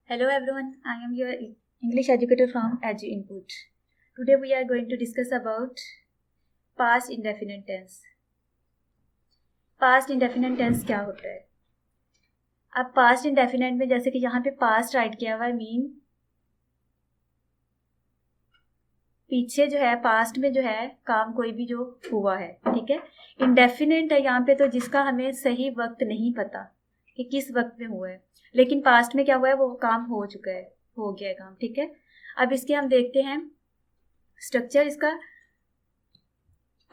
Hello everyone, I am your English educator from Edu Input. Today we are going to discuss about past indefinite tense. Past indefinite tense क्या होता है? अब past indefinite में जैसे कि यहाँ पे past राइट किया हुआ है मीन पीछे जो है पास्ट में जो है काम कोई भी जो हुआ है, ठीक है. इंडेफिनेट है यहाँ पे तो जिसका हमें सही वक्त नहीं पता कि किस वक्त में हुआ है, लेकिन पास्ट में क्या हुआ है वो काम हो चुका है, हो गया है काम, ठीक है. अब इसके हम देखते हैं स्ट्रक्चर इसका.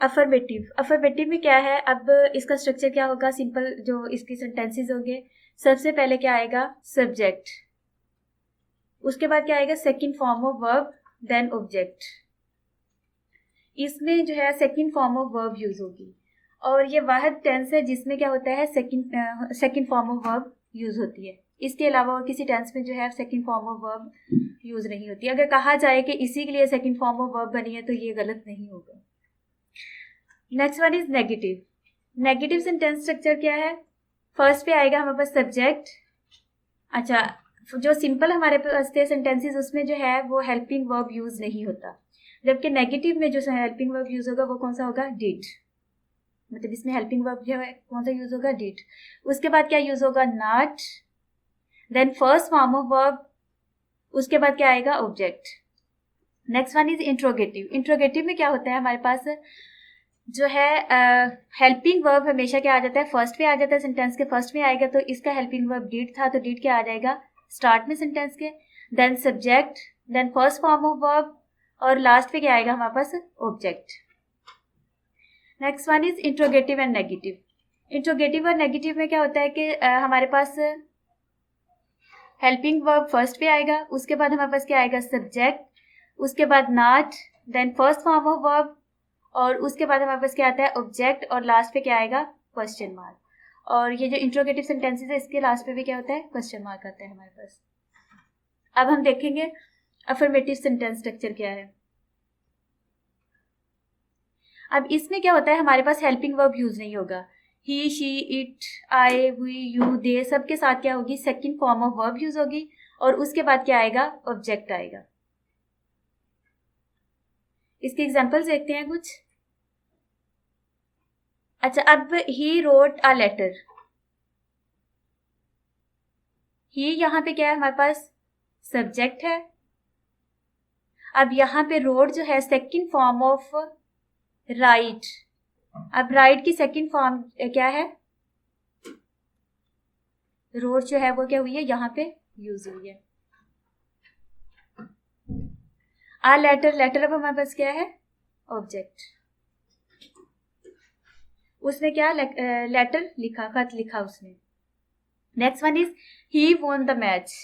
अफर्मेटिव में क्या है, अब इसका स्ट्रक्चर क्या होगा, सिंपल जो इसकी सेंटेंसेस होंगे. सबसे पहले क्या आएगा, सब्जेक्ट, उसके बाद क्या आएगा second form of verb, then object. इसमें जो है second form of verb use होगी और ये वाहिद टेंस है जिसमें क्या होता है second form of verb use होती है. इसके अलावा और किसी टेंस में जो है second form of verb use नहीं होती. अगर कहा जाए कि इसी के लिए सेकंड फॉर्म ऑफ वर्ब बनी है तो ये गलत नहीं होगा. Next one is negative. Negative sentence structure क्या है, फर्स्ट पे आएगा हमारे पास सब्जेक्ट. अच्छा, जो सिंपल हमारे पास थे सेंटेंसेस उसमें जो है वो हेल्पिंग वर्ब यूज नहीं होता, जबकि नेगेटिव में जो हेल्पिंग वर्ब यूज होगा वो कौन सा होगा, डिड. मतलब इसमें हेल्पिंग वर्ब जो है कौन सा यूज होगा, डिड. उसके बाद क्या यूज होगा, not, then first form of verb, उसके बाद क्या आएगा, object. Next one is interrogative. Interrogative में क्या होता है हमारे पास जो है हेल्पिंग वर्ब हमेशा क्या आ जाता है, फर्स्ट पे आ जाता है, सेंटेंस के फर्स्ट में आएगा. तो इसका हेल्पिंग वर्ब डिड था तो डिड क्या आ जाएगा स्टार्ट में सेंटेंस के, then subject, then first form of verb और लास्ट पे क्या आएगा हमारे पास, object. Next one is interrogative and negative. Interrogative और नेगेटिव में क्या होता है कि हमारे पास हेल्पिंग वर्ब फर्स्ट पे आएगा, उसके बाद हमारे पास क्या आएगा, सब्जेक्ट, उसके बाद not, then first form of verb और उसके बाद हमारे पास क्या आता है, ऑब्जेक्ट और लास्ट पे क्या आएगा, क्वेश्चन मार्क. और ये जो इंट्रोगेटिव सेंटेंसेस है इसके लास्ट पे भी क्या होता है, क्वेश्चन मार्क आता है हमारे पास. अब हम देखेंगे अफर्मेटिव सेंटेंस स्ट्रक्चर क्या है. अब इसमें क्या होता है हमारे पास हेल्पिंग वर्ब यूज नहीं होगा. He, she, it, I, we, you, they सबके साथ क्या होगी, second form of verb use होगी और उसके बाद क्या आएगा, ऑब्जेक्ट आएगा. इसके एग्जांपल्स देखते हैं कुछ. अच्छा, अब ही रोट अ लेटर. ही यहाँ पे क्या है हमारे पास, सब्जेक्ट है. अब यहाँ पे रोट जो है सेकंड फॉर्म ऑफ राइट. अब राइट की सेकंड फॉर्म क्या है, रोट जो है वो क्या हुई है यहाँ पे यूज हुई है. आ लेटर, लेटर अब हमारे पास क्या है, ऑब्जेक्ट. उसने क्या लेटर लिखा, खत लिखा उसने. Next one is he won the match.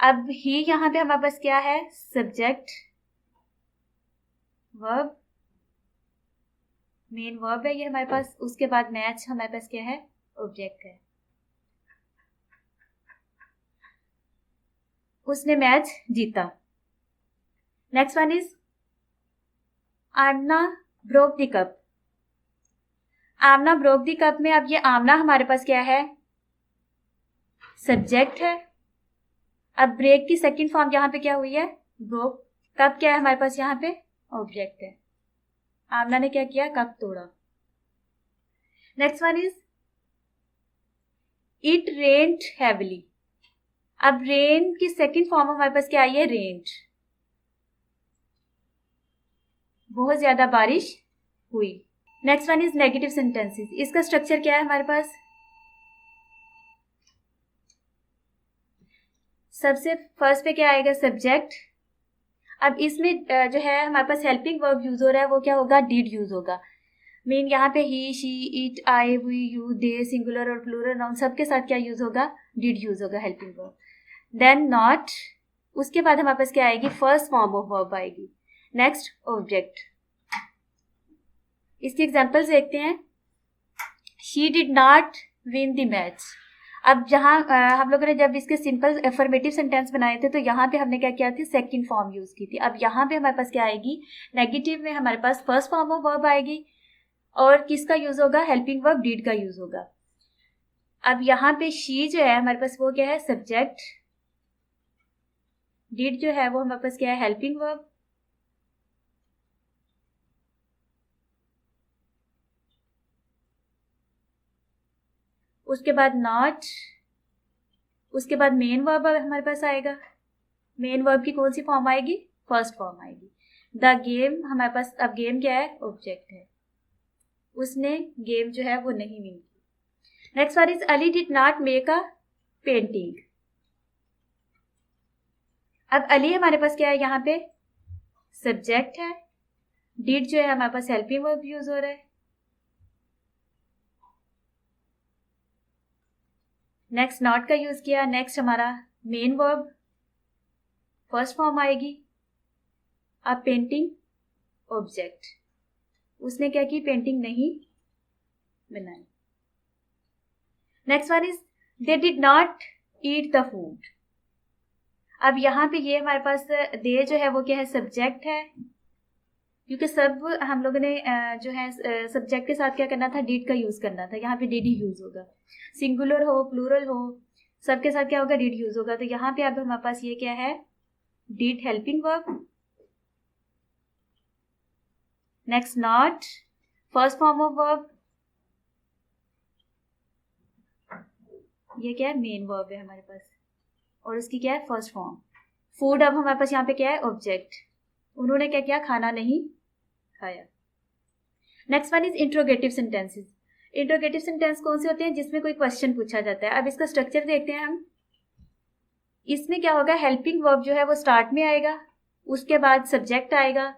अब ही यहाँ पे हमारे पास क्या है, सब्जेक्ट, वर्ब, मेन वर्ब है ये हमारे पास. उसके बाद मैच हमारे पास क्या है, ऑब्जेक्ट है. उसने मैच जीता. Next one is Aamna broke the cup. Aamna broke the cup में अब ये आमना हमारे पास क्या है, सब्जेक्ट है. अब ब्रेक की सेकंड फॉर्म यहाँ पे क्या हुई है, ब्रोक. कप क्या है हमारे पास यहाँ पे, ऑब्जेक्ट है. आमना ने क्या किया, कप तोड़ा. Next one is it rained heavily. अब रेन की सेकंड फॉर्म हमारे पास क्या आई है, रेन्ड. बहुत ज्यादा बारिश हुई. Next one is negative sentences. इसका स्ट्रक्चर क्या है हमारे पास, सबसे फर्स्ट पे क्या आएगा, सब्जेक्ट. अब इसमें जो है हमारे पास हेल्पिंग वर्ब यूज हो रहा है वो क्या होगा, डिड यूज होगा. मीन यहाँ पे he, she, it, I, we, you, they singular और प्लूरल नाउन सबके साथ क्या यूज होगा, डिड यूज होगा हेल्पिंग वर्ब. देन नॉट, उसके बाद हमारे पास क्या आएगी, फर्स्ट फॉर्म ऑफ वर्ब आएगी. Next object. इसके एग्जांपल्स देखते हैं. She did not win the match. अब जहाँ हम लोगों ने जब इसके सिंपल एफर्मेटिव सेंटेंस बनाए थे तो यहाँ पे हमने क्या किया थी, सेकंड फॉर्म यूज की थी. अब यहाँ पे हमारे पास क्या आएगी, नेगेटिव में हमारे पास फर्स्ट फॉर्म ऑफ वर्ब आएगी और किसका यूज होगा, हेल्पिंग वर्ब डिड का यूज होगा. अब यहाँ पे शी जो है हमारे पास वो क्या है, सब्जेक्ट. डिड जो है वो हमारे पास क्या है, हेल्पिंग वर्ब। उसके बाद नॉट, उसके बाद मेन वर्ब हमारे पास आएगा। मेन वर्ब की कौन सी फॉर्म आएगी, फर्स्ट फॉर्म आएगी। द गेम हमारे पास, अब गेम क्या है, ऑब्जेक्ट है, उसने गेम जो है वो नहीं विन की। Next one is Ali did not make a painting. अब अली हमारे पास क्या है, यहाँ पे सब्जेक्ट है, डिड जो है हमारे पास हेल्पिंग वर्ब यूज हो रहा है। नेक्स्ट नॉट का यूज किया। नेक्स्ट हमारा मेन वर्ब फर्स्ट फॉर्म आएगी, अ पेंटिंग ऑब्जेक्ट, उसने क्या की, पेंटिंग नहीं बनाई। Next one is they did not eat the food. अब यहाँ पे ये हमारे पास दे जो है वो क्या है, सब्जेक्ट है, क्योंकि सब हम लोगों ने जो है सब्जेक्ट के साथ क्या करना था, डिड का यूज करना था। यहाँ पे डिड ही यूज होगा, सिंगुलर हो प्लूरल हो सबके साथ क्या होगा, डिड यूज होगा। तो यहाँ पे अब हमारे पास ये क्या है, did helping verb. Next not first form of verb, ये क्या है, मेन वर्ब है हमारे पास, और उसकी क्या है, फर्स्ट फॉर्म। फूड अब हमारे पास यहाँ पे क्या है, ऑब्जेक्ट, उन्होंने क्या किया, खाना नहीं खाया। Next one is interrogative sentences. Interrogative sentence कौन से होते हैं, जिसमें कोई क्वेश्चन पूछा जाता है। अब इसका स्ट्रक्चर देखते हैं हम। इसमें क्या होगा, हेल्पिंग वर्ब जो है वो स्टार्ट में आएगा, उसके बाद सब्जेक्ट आएगा,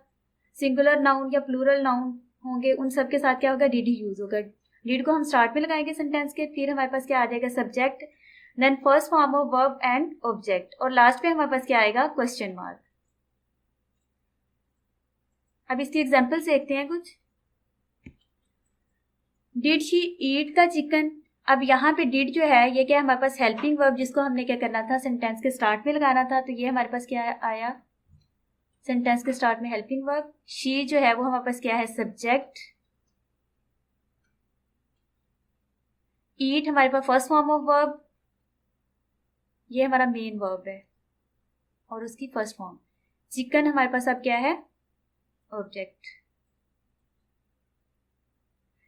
सिंगुलर नाउन या प्लूरल नाउन होंगे, उन सब के साथ क्या होगा, डिड ही यूज होगा। डिड को हम स्टार्ट में लगाएंगे सेंटेंस के, फिर हमारे पास क्या आ जाएगा, subject, then first form of verb and object, और लास्ट पे हमारे पास क्या आएगा, क्वेश्चन मार्क। अब इसकी एग्जांपल्स देखते हैं कुछ। Did she eat the chicken. अब यहाँ पे डिड जो है ये क्या है, हमारे पास हेल्पिंग वर्ब, जिसको हमने क्या करना था, सेंटेंस के स्टार्ट में लगाना था। तो ये हमारे पास क्या आया, सेंटेंस के स्टार्ट में हेल्पिंग वर्ब। शी जो है वो हमारे पास क्या है, सब्जेक्ट। ईट हमारे पास फर्स्ट फॉर्म ऑफ वर्ब, ये हमारा मेन वर्ब है और उसकी फर्स्ट फॉर्म। चिकन हमारे पास अब क्या है, ऑब्जेक्ट।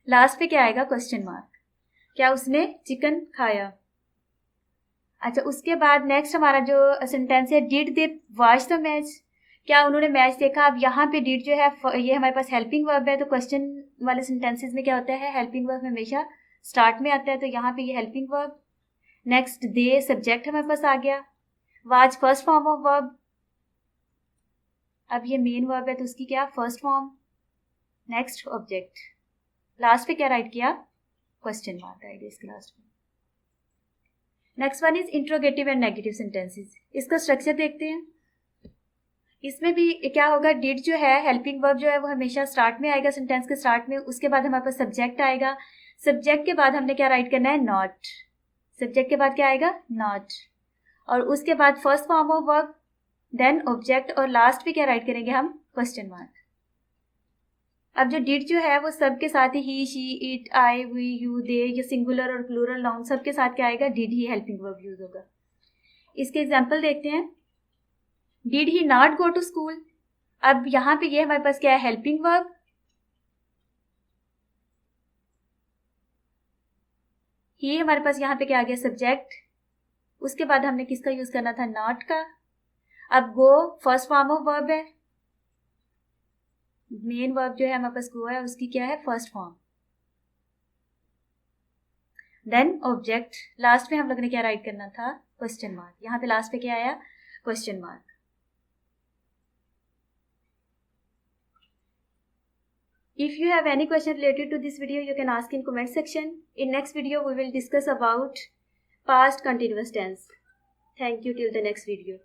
लास्ट पे क्या आएगा, क्वेश्चन मार्क, क्या उसने चिकन खाया। अच्छा, उसके बाद नेक्स्ट हमारा जो सेंटेंस है, did they watch the match, क्या उन्होंने मैच देखा। अब यहाँ पे डिड जो है ये हमारे पास हेल्पिंग वर्ब है, तो क्वेश्चन वाले सेंटेंसेस में क्या होता है, हेल्पिंग वर्ब हमेशा स्टार्ट में आता है, तो यहाँ पे ये हेल्पिंग वर्ब। नेक्स्ट दे सब्जेक्ट हमारे पास आ गया, watch first form of verb, अब ये मेन वर्ब है तो उसकी क्या, first form. Next object, last पे क्या राइट किया, क्वेश्चन मार्क आएगा इसके लास्ट में। Next one is interrogative and negative sentences. इसका स्ट्रक्चर देखते हैं। इसमें भी क्या होगा, डिड जो है हेल्पिंग वर्ब जो है वो हमेशा स्टार्ट में आएगा, सेंटेंस के स्टार्ट में। उसके बाद हमारे पास सब्जेक्ट आएगा, सब्जेक्ट के बाद हमने क्या राइट करना है, नॉट। सब्जेक्ट के बाद क्या आएगा, नॉट, और उसके बाद first form of verb, then object, और लास्ट पे क्या राइट करेंगे हम, क्वेश्चन मार्क। अब जो डिड जो है वो सबके साथ he she it I we you they, ये सिंगुलर और प्लूरल नाउन सबके साथ क्या आएगा, डिड ही हेल्पिंग वर्ब यूज होगा। इसके एग्जांपल देखते हैं। Did he not go to school. अब यहाँ पे ये हमारे पास क्या है, हेल्पिंग वर्ब। ही हमारे पास यहाँ पे क्या आ गया, सब्जेक्ट। उसके बाद हमने किसका यूज करना था, नॉट का। अब go first form of verb है, मेन वर्ब जो है हमारे पास गो है, उसकी क्या है, first form. Then object, last में हम लोग ने क्या राइट करना था, क्वेश्चन मार्क। यहाँ पे लास्ट पे क्या आया, question mark. If you have any question related to this video, you can ask in comment section. In next video, we will discuss about past continuous tense. Thank you till the next video.